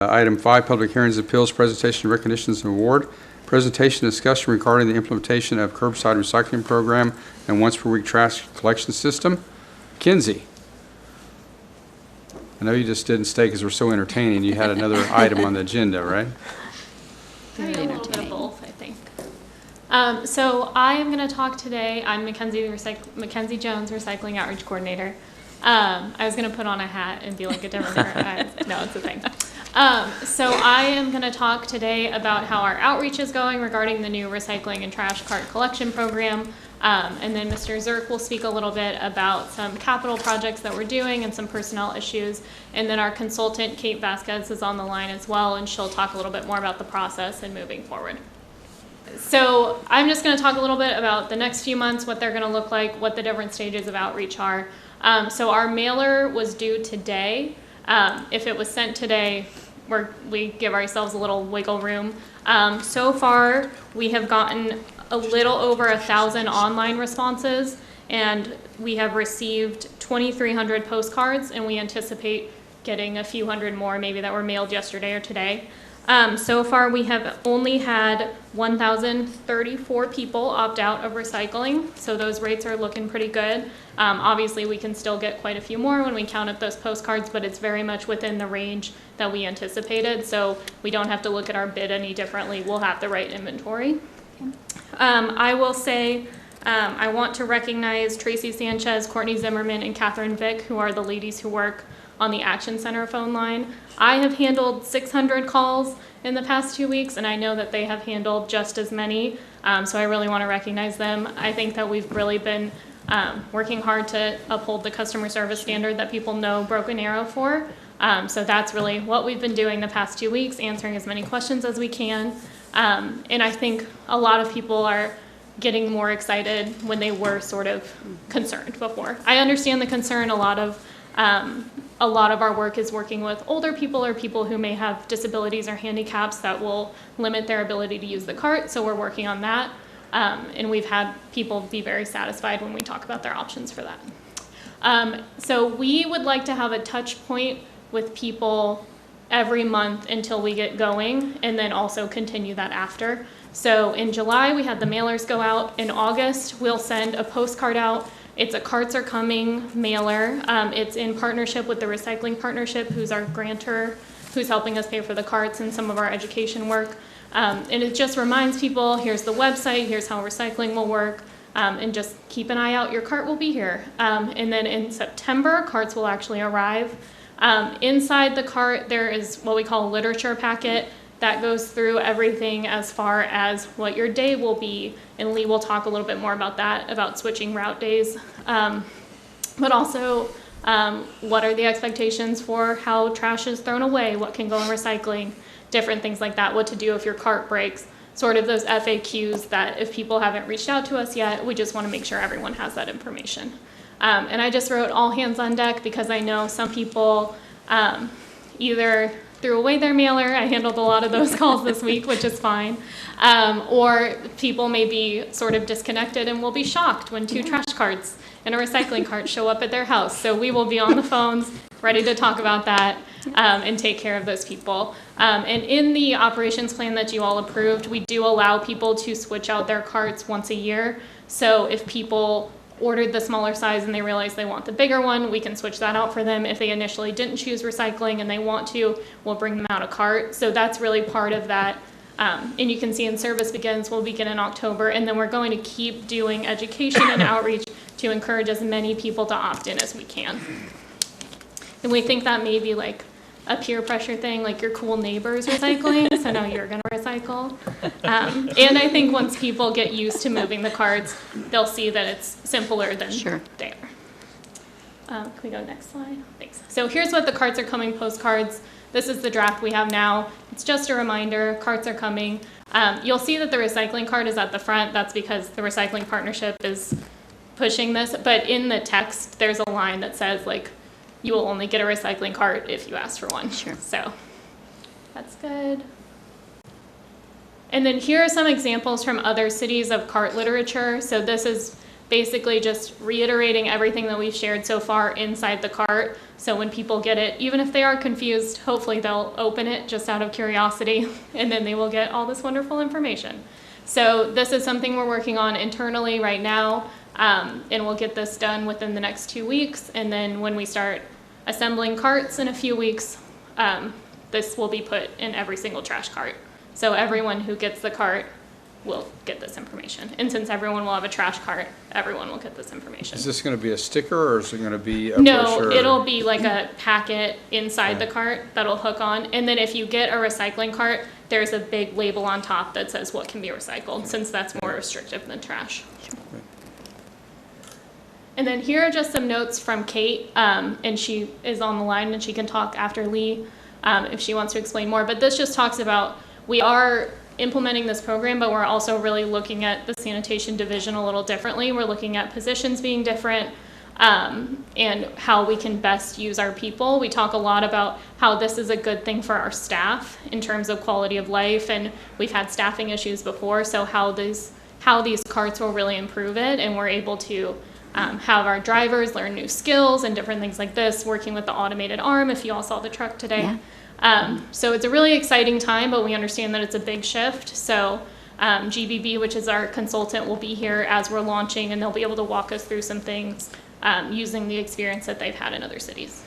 Item 5, public hearings, appeals, presentation, recognitions, and award. Presentation discussion regarding the implementation of curbside recycling program and once per week trash collection system. Kinsey, I know you just didn't stay because we're so entertaining. You had another item on the agenda, right? Very a little bit of both, I think. So I am going to talk today. I'm Mackenzie Jones, Recycling Outreach Coordinator. I was going to put on a hat and be like a different no, it's a thing. So I am going to talk today about how our outreach is going regarding the new recycling and trash cart collection program. And then Mr. Zirk will speak a little bit about some capital projects that we're doing and some personnel issues. And then our consultant, Kate Vasquez, is on the line as well, and she'll talk a little bit more about the process and moving forward. So I'm just going to talk a little bit about the next few months, what they're going to look like, what the different stages of outreach are. So our mailer was due today. If it was sent today, we give ourselves a little wiggle room. So far, we have gotten a little over 1,000 online responses, and we have received 2,300 postcards, and we anticipate getting a few hundred more, maybe that were mailed yesterday or today. So far, we have only had 1,034 people opt out of recycling, so those rates are looking pretty good. Obviously, we can still get quite a few more when we count up those postcards, but it's very much within the range that we anticipated, so we don't have to look at our bid any differently. We'll have the right inventory. I will say I want to recognize Tracy Sanchez, Courtney Zimmerman, and Catherine Vick, who are the ladies who work on the Action Center phone line. I have handled 600 calls in the past 2 weeks, and I know that they have handled just as many, so I really want to recognize them. I think that we've really been working hard to uphold the customer service standard that people know Broken Arrow for. So that's really what we've been doing the past 2 weeks, answering as many questions as we can. And I think a lot of people are getting more excited when they were sort of concerned before. I understand the concern. A lot of our work is working with older people or people who may have disabilities or handicaps that will limit their ability to use the cart, so we're working on that. And we've had people be very satisfied when we talk about their options for that. So we would like to have a touch point with people every month until we get going, and then also continue that after. So in July, we had the mailers go out. In August, we'll send a postcard out. It's a Carts Are Coming mailer. It's in partnership with the Recycling Partnership, who's our grantor, who's helping us pay for the carts and some of our education work. And it just reminds people, here's the website, here's how recycling will work, and just keep an eye out, your cart will be here. And then in September, carts will actually arrive. Inside the cart, there is what we call a literature packet that goes through everything as far as what your day will be. And Lee will talk a little bit more about that, about switching route days. But also, what are the expectations for how trash is thrown away, what can go in recycling, different things like that, what to do if your cart breaks, sort of those FAQs that if people haven't reached out to us yet, we just want to make sure everyone has that information. And I just wrote all hands on deck because I know some people either threw away their mailer. I handled a lot of those calls this week, which is fine. Or people may be sort of disconnected and will be shocked when 2 trash carts and a recycling cart show up at their house. So we will be on the phones, ready to talk about that and take care of those people. And in the operations plan that you all approved, we do allow people to switch out their carts once a year. So if people ordered the smaller size and they realize they want the bigger one, we can switch that out for them. If they initially didn't choose recycling and they want to, we'll bring them out a cart. So that's really part of that. And you can see in Service Begins, we'll begin in October, and then we're going to keep doing education and outreach to encourage as many people to opt in as we can. And we think that may be like a peer pressure thing, like your cool neighbors recycling, so now you're going to recycle. And I think once people get used to moving the carts, they'll see that it's simpler than they are. Can we go next slide? Thanks. So here's what the Carts Are Coming postcards. This is the draft we have now. It's just a reminder, carts are coming. You'll see that the recycling cart is at the front. That's because the Recycling Partnership is pushing this. But in the text, there's a line that says, like, you will only get a recycling cart if you ask for one. Sure. So that's good. And then here are some examples from other cities of cart literature. So this is basically just reiterating everything that we've shared so far inside the cart. So when people get it, even if they are confused, hopefully they'll open it just out of curiosity, and then they will get all this wonderful information. So this is something we're working on internally right now, and we'll get this done within the next 2 weeks. And then when we start assembling carts in a few weeks, this will be put in every single trash cart. So everyone who gets the cart will get this information. And since everyone will have a trash cart, everyone will get this information. Is this going to be a sticker, or is it going to be a No, brochure? it'll be like a packet inside the cart that'll hook on. And then if you get a recycling cart, there's a big label on top that says what can be recycled, since that's more restrictive than trash. And then here are just some notes from Kate, and she is on the line and she can talk after Lee if she wants to explain more. But this just talks about, we are implementing this program, but we're also really looking at the sanitation division a little differently. We're looking at positions being different, and how we can best use our people. We talk a lot about how this is a good thing for our staff in terms of quality of life, and we've had staffing issues before, so how these carts will really improve it, and we're able to have our drivers learn new skills and different things like this, working with the automated arm, if you all saw the truck today. Yeah. So it's a really exciting time, but we understand that it's a big shift. So GBB, which is our consultant, will be here as we're launching, and they'll be able to walk us through some things using the experience that they've had in other cities.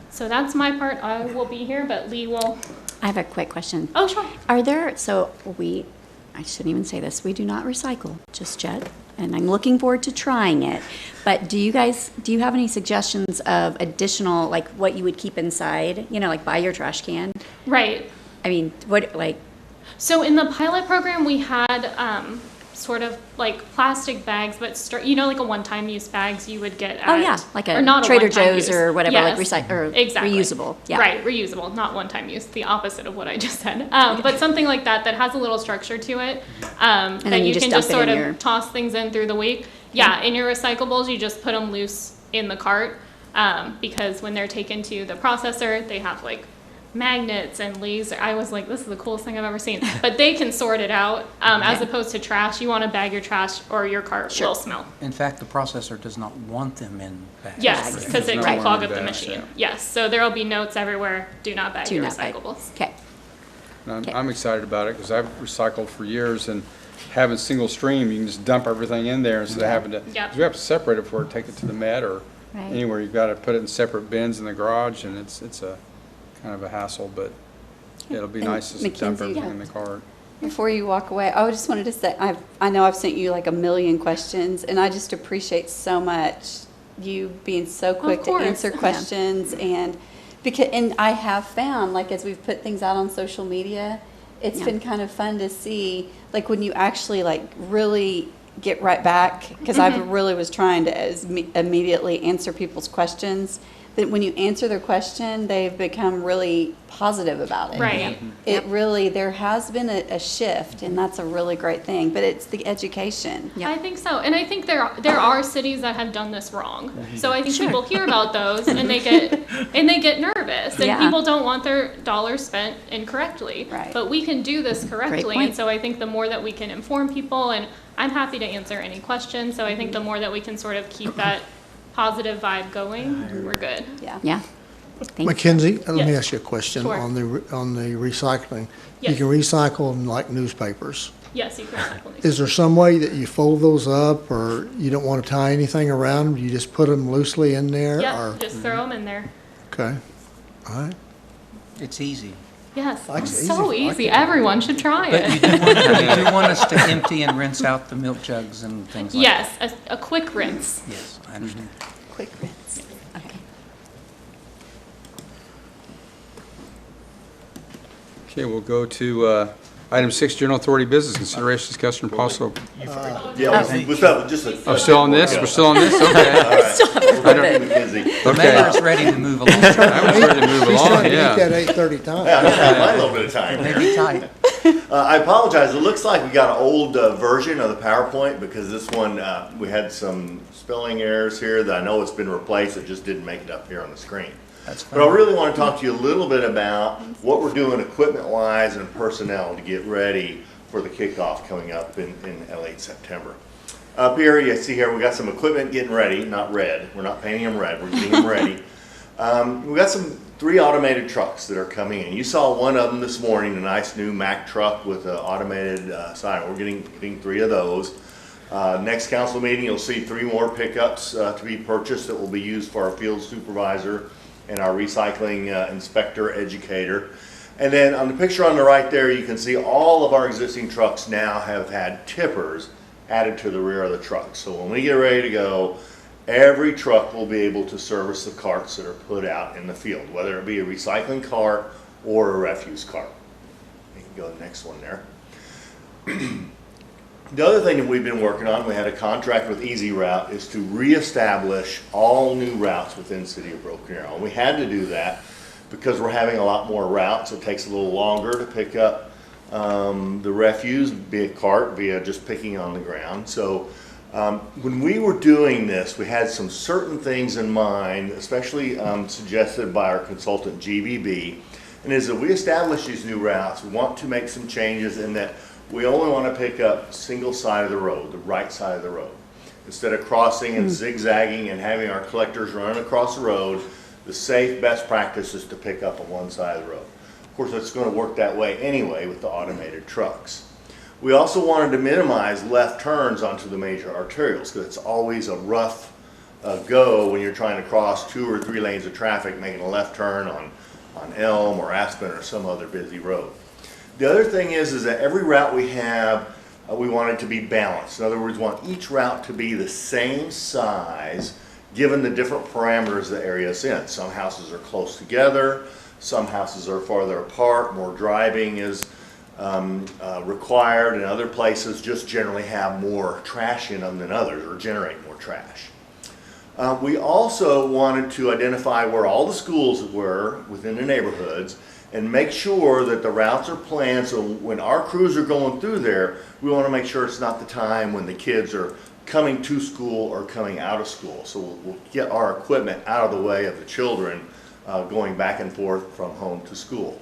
So that's my part. I will be here, but Lee will. I have a quick question. Oh, sure. Are there, I shouldn't even say this, we do not recycle just yet, and I'm looking forward to trying it. But do you have any suggestions of additional, like what you would keep inside, like by your trash can? Right. I mean, So in the pilot program, we had sort of like plastic bags, but like a one-time use bags you would get at, oh yeah, like or not Trader one-time Joe's use. or whatever, Yes, like exactly. reusable. Yeah. Right, reusable, not one-time use, the opposite of what I just said. But something like that has a little structure to it, that then you can just just dump it sort in of your- toss things in through the week. Yeah, in your recyclables, you just put them loose in the cart, because when they're taken to the processor, they have like magnets and laser. I was like, this is the coolest thing I've ever seen. But they can sort it out, as opposed to trash. You want to bag your trash or your cart will smell. In fact, the processor does not want them in bags. Yes, because it It's can not clog one up the bags, machine. yeah. Yes, so there will be notes everywhere. Do not bag Do your not bag. recyclables. Okay. I'm excited about it because I've recycled for years, and having single stream, you can just dump everything in there instead of having to, Yep. 'cause we have to separate it before we take it to the Met or Right. anywhere. You've got to put it in separate bins in the garage, and it's a kind of a hassle, but it'll be And nice to dump Mackenzie, everything in the cart. Before you walk away, I just wanted to say, I know I've sent you like a million questions, and I just appreciate so much you being so quick to course, answer yeah. questions, and I have found, like, as we've put things out on social media, it's Yeah. been kind of fun to see, like, when you actually like really get right back, because I really was trying to immediately answer people's questions. That when you answer their question, they've become really positive about it. Right. It really, there has been a shift, and that's a really great thing, but it's the education. Yeah. I think so, and I think there are cities that have done this wrong. So I think people hear about those and they get nervous, and Yeah. people don't want their dollars spent incorrectly. Right. But we can do this correctly, point. and so I think the more that we can inform people, and I'm happy to answer any questions. So I think the more that we can sort of keep that positive vibe going, we're good. Yeah. Yeah. Thank you. Mackenzie, let me Yes. ask you a question Sure. on the recycling. You Yes. can recycle in like newspapers. Yes, you can recycle these. Is there some way that you fold those up, or you don't want to tie anything around them? You just put them loosely in there? Yeah, or just throw them in there. Okay, all right. It's easy. Yes, Like it's easy so for- easy. Everyone should try But it. you do want us to empty and rinse out the milk jugs and things like Yes, that? a quick rinse. Yes, I understand. Quick rinse. Okay. Okay, we'll go to item 6, general authority business, consideration, discussion, and possible. Yeah, what's up? Just a. Oh, still on this? We're still on this? Okay. All right. Mackenzie. The Okay. mayor's ready to move along. I was ready to move He's along, trying to meet that yeah. 8:30 time. Yeah, I got my little bit of time here. Maybe tight. I apologize. It looks like we got an old version of the PowerPoint because this one, we had some spelling errors here that I know it's been replaced. It just didn't make it up here on the screen. That's But I fine. really want to talk to you a little bit about what we're doing equipment-wise and personnel to get ready for the kickoff coming up in late September. Up here, you see here, we got some equipment getting ready, not red. We're not painting them red, we're getting them ready. We got 3 automated trucks that are coming in. You saw one of them this morning, a nice new Mack truck with an automated sign. We're getting 3 of those. Next council meeting, you'll see 3 more pickups to be purchased that will be used for our field supervisor and our recycling inspector educator. And then on the picture on the right there, you can see all of our existing trucks now have had tippers added to the rear of the truck. So when we get ready to go, every truck will be able to service the carts that are put out in the field, whether it be a recycling cart or a refuse cart. You can go to the next one there. The other thing that we've been working on, we had a contract with Easy Route, is to reestablish all new routes within the city of Broken Arrow. And we had to do that because we're having a lot more routes. It takes a little longer to pick up the refuse via cart, via just picking on the ground. So when we were doing this, we had some certain things in mind, especially suggested by our consultant GBB, and is that we establish these new routes, we want to make some changes in that we only want to pick up single side of the road, the right side of the road. Instead of crossing and zigzagging and having our collectors running across the road, the safe best practice is to pick up on one side of the road. Of course, it's going to work that way anyway with the automated trucks. We also wanted to minimize left turns onto the major arterials because it's always a rough go when you're trying to cross 2 or 3 lanes of traffic, making a left turn on Elm or Aspen or some other busy road. The other thing is that every route we have, we want it to be balanced. In other words, we want each route to be the same size given the different parameters the area is in. Some houses are close together, some houses are farther apart, more driving is required, and other places just generally have more trash in them than others or generate more trash. We also wanted to identify where all the schools were within the neighborhoods and make sure that the routes are planned so when our crews are going through there, we want to make sure it's not the time when the kids are coming to school or coming out of school. So we'll get our equipment out of the way of the children going back and forth from home to school.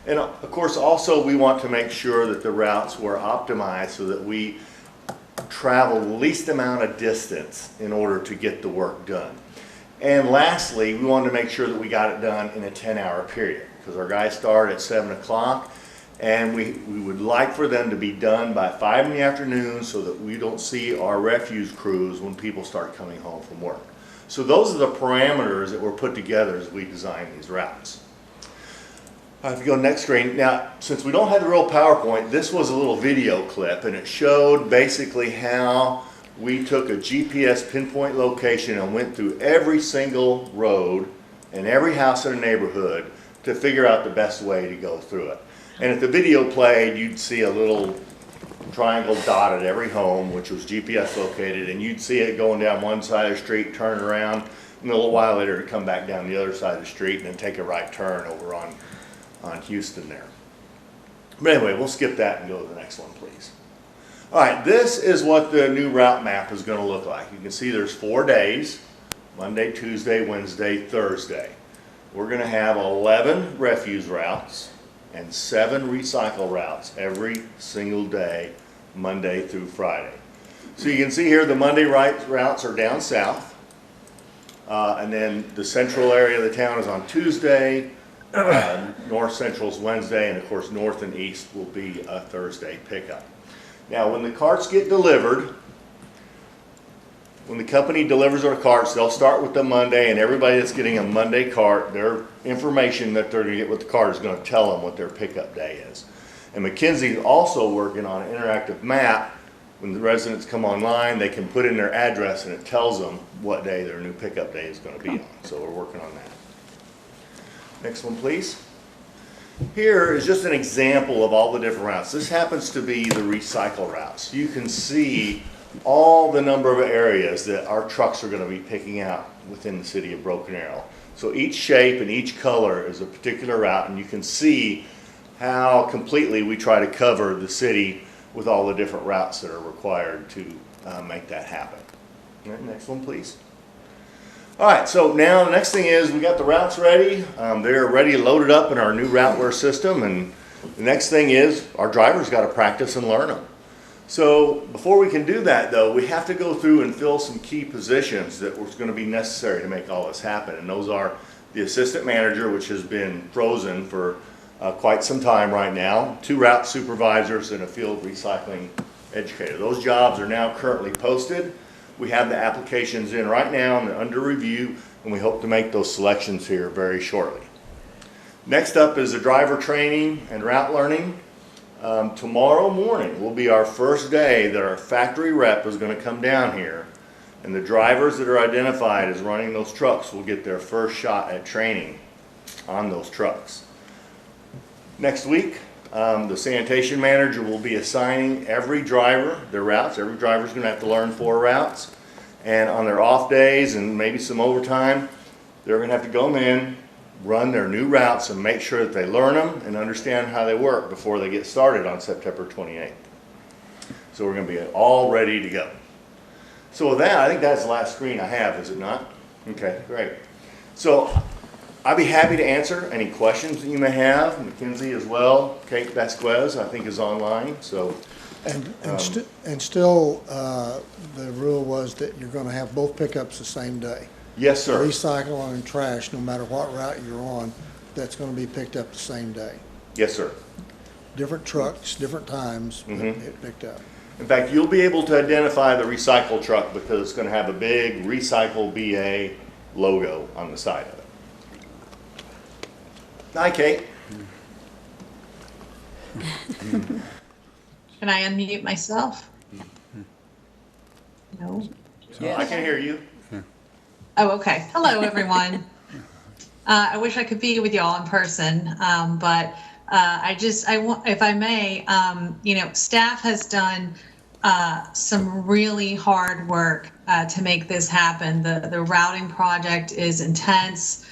And of course also we want to make sure that the routes were optimized so that we travel the least amount of distance in order to get the work done. And lastly, we wanted to make sure that we got it done in a 10-hour period because our guys start at 7 o'clock and we would like for them to be done by 5 in the afternoon so that we don't see our refuse crews when people start coming home from work. So those are the parameters that were put together as we designed these routes. If you go to the next screen, now since we don't have the real PowerPoint, this was a little video clip and it showed basically how we took a GPS pinpoint location and went through every single road and every house in a neighborhood to figure out the best way to go through it. And if the video played, you'd see a little triangle dot at every home, which was GPS located, and you'd see it going down one side of the street, turn around, and a little while later to come back down the other side of the street and then take a right turn over on Houston there. But anyway, we'll skip that and go to the next one, please. All right, this is what the new route map is going to look like. You can see there's 4 days, Monday, Tuesday, Wednesday, Thursday. We're going to have 11 refuse routes and 7 recycle routes every single day, Monday through Friday. So you can see here the Monday routes are down south, and then the central area of the town is on Tuesday, north central is Wednesday, and of course north and east will be a Thursday pickup. Now when the carts get delivered, when the company delivers our carts, they'll start with the Monday, and everybody that's getting a Monday cart, their information that they're going to get with the cart is going to tell them what their pickup day is. And McKinsey's also working on an interactive map. When the residents come online, they can put in their address and it tells them what day their new pickup day is going to be on. So we're working on that. Next one, please. Here is just an example of all the different routes. This happens to be the recycle routes. You can see all the number of areas that our trucks are going to be picking out within the city of Broken Arrow. So each shape and each color is a particular route, and you can see how completely we try to cover the city with all the different routes that are required to make that happen. All right, next one, please. All right, so now the next thing is we got the routes ready. They're ready, loaded up in our new routeware system, and the next thing is our drivers got to practice and learn them. So before we can do that though, we have to go through and fill some key positions that was going to be necessary to make all this happen. And those are the assistant manager, which has been frozen for quite some time right now, 2 route supervisors, and a field recycling educator. Those jobs are now currently posted. We have the applications in right now and they're under review, and we hope to make those selections here very shortly. Next up is the driver training and route learning. Tomorrow morning will be our first day that our factory rep is going to come down here, and the drivers that are identified as running those trucks will get their first shot at training on those trucks. Next week, the sanitation manager will be assigning every driver their routes. Every driver is going to have to learn 4 routes, and on their off days and maybe some overtime, they're going to have to go in, run their new routes, and make sure that they learn them and understand how they work before they get started on September 28th. So we're going to be all ready to go. So with that, I think that's the last screen I have, is it not? Okay, great. So I'd be happy to answer any questions that you may have. Mackenzie as well. Kate Vasquez, I think, is online. So, And still, the rule was that you're gonna have both pickups the same day. yes, sir. Recycle and trash, no matter what route you're on, that's gonna be picked up the same day. Yes, sir. Different trucks, different times, but it picked up. In fact, you'll be able to identify the recycle truck because it's going to have a big Recycle BA logo on the side of it. Hi, Kate. Can I unmute myself? No? I can hear you. Oh, okay. Hello, everyone. I wish I could be with y'all in person, but I want, if I may, staff has done some really hard work to make this happen. The routing project is intense.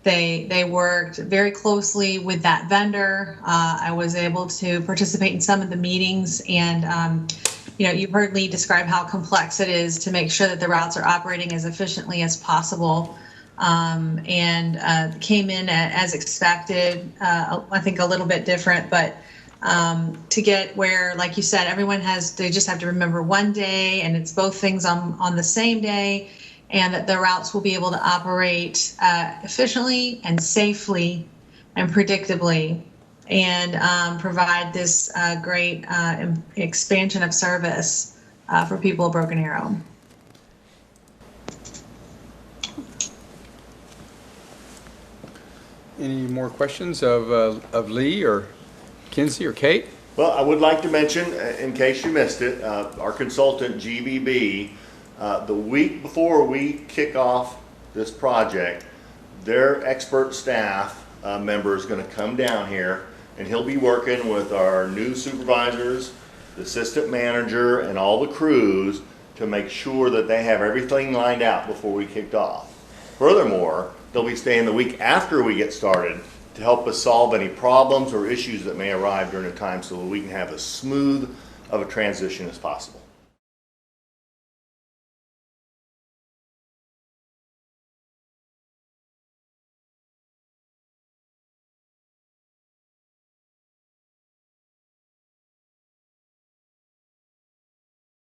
They worked very closely with that vendor. I was able to participate in some of the meetings, and you've heard Lee describe how complex it is to make sure that the routes are operating as efficiently as possible. And came in as expected. I think a little bit different, but to get where, like you said, they just have to remember one day, and it's both things on the same day, and that the routes will be able to operate efficiently and safely and predictably, and provide this great expansion of service for people of Broken Arrow. Any more questions of Lee or Kinsey or Kate? Well, I would like to mention, in case you missed it, our consultant, GBB, the week before we kick off this project, their expert staff member is going to come down here, and he'll be working with our new supervisors, the assistant manager, and all the crews to make sure that they have everything lined out before we kicked off. Furthermore, they'll be staying the week after we get started to help us solve any problems or issues that may arrive during the time so that we can have as smooth of a transition as possible.